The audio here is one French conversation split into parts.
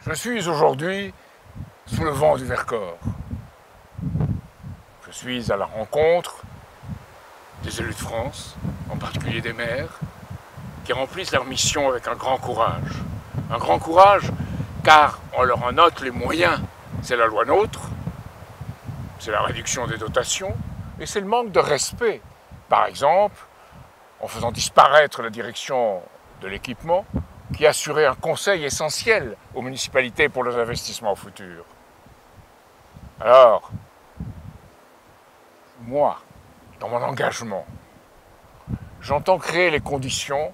Je suis aujourd'hui sous le vent du Vercors. Je suis à la rencontre des élus de France, en particulier des maires, qui remplissent leur mission avec un grand courage. Un grand courage car on leur en ôte les moyens. C'est la loi NOTRe, c'est la réduction des dotations et c'est le manque de respect. Par exemple, en faisant disparaître la direction de l'équipement qui assurait un conseil essentiel aux municipalités pour leurs investissements futurs. Alors, moi, dans mon engagement, j'entends créer les conditions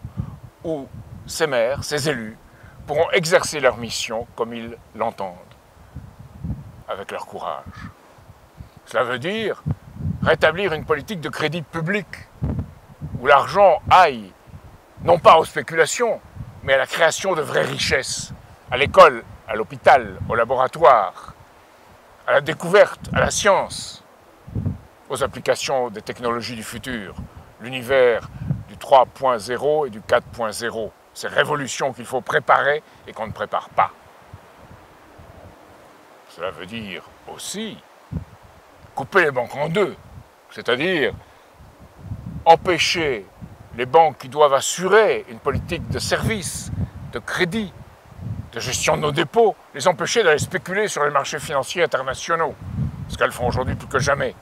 où ces maires, ces élus, pourront exercer leur mission comme ils l'entendent, avec leur courage. Cela veut dire rétablir une politique de crédit public, où l'argent aille non pas aux spéculations, mais à la création de vraies richesses, à l'école, à l'hôpital, au laboratoire, à la découverte, à la science, aux applications des technologies du futur, l'univers du 3.0 et du 4.0, ces révolutions qu'il faut préparer et qu'on ne prépare pas. Cela veut dire aussi couper les banques en deux, c'est-à-dire empêcher les banques qui doivent assurer une politique de service, de crédit, de gestion de nos dépôts, les empêcher d'aller spéculer sur les marchés financiers internationaux, ce qu'elles font aujourd'hui plus que jamais.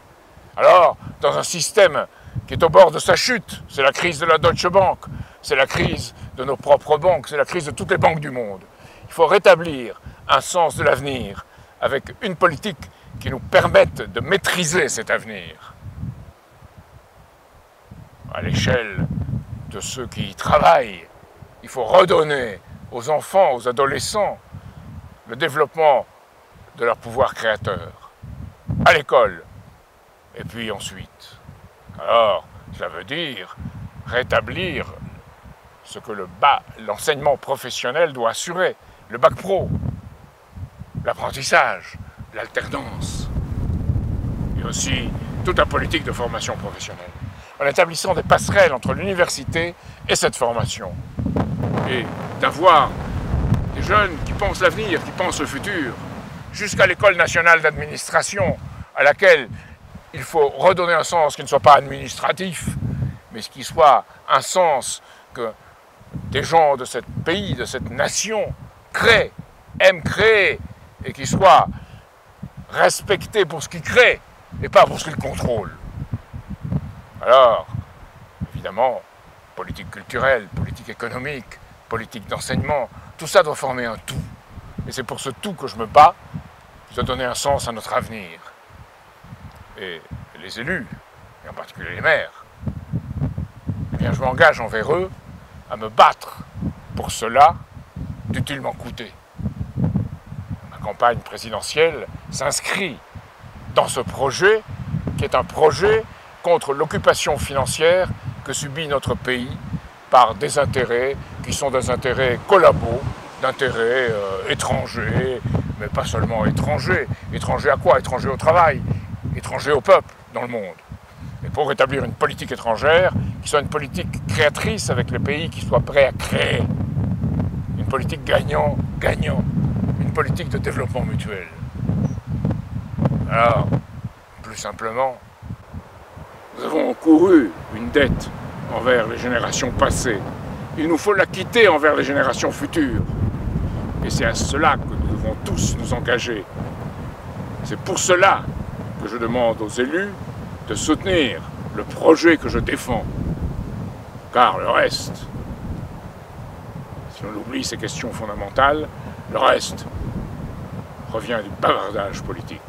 Alors, dans un système qui est au bord de sa chute, c'est la crise de la Deutsche Bank, c'est la crise de nos propres banques, c'est la crise de toutes les banques du monde. Il faut rétablir un sens de l'avenir avec une politique qui nous permette de maîtriser cet avenir. À l'échelle de ceux qui y travaillent, il faut redonner aux enfants, aux adolescents, le développement de leur pouvoir créateur, à l'école, et puis ensuite. Alors, cela veut dire rétablir ce que l'enseignement professionnel doit assurer, le bac pro, l'apprentissage, l'alternance, et aussi toute la politique de formation professionnelle, en établissant des passerelles entre l'université et cette formation, et d'avoir des jeunes qui pensent l'avenir, qui pensent le futur, jusqu'à l'école nationale d'administration, à laquelle il faut redonner un sens qui ne soit pas administratif, mais qui soit un sens que des gens de ce pays, de cette nation, créent, aiment créer, et qui soient respectés pour ce qu'ils créent, et pas pour ce qu'ils contrôlent. Alors, évidemment, politique culturelle, politique économique, politique d'enseignement, tout ça doit former un tout. Et c'est pour ce tout que je me bats, qui doit donner un sens à notre avenir. Et les élus, et en particulier les maires, eh bien je m'engage envers eux à me battre pour cela, dût-il m'en coûter. Ma campagne présidentielle s'inscrit dans ce projet, qui est un projet contre l'occupation financière que subit notre pays par des intérêts qui sont des intérêts collabos, d'intérêts étrangers, mais pas seulement étrangers. Étrangers à quoi? Étrangers au travail, étrangers au peuple dans le monde. Et pour rétablir une politique étrangère, qui soit une politique créatrice avec les pays qui soient prêts à créer. Une politique gagnant-gagnant. Une politique de développement mutuel. Alors, plus simplement, nous avons encouru une dette envers les générations passées. Il nous faut la quitter envers les générations futures. Et c'est à cela que nous devons tous nous engager. C'est pour cela que je demande aux élus de soutenir le projet que je défends. Car le reste, si on oublie ces questions fondamentales, le reste revient du bavardage politique.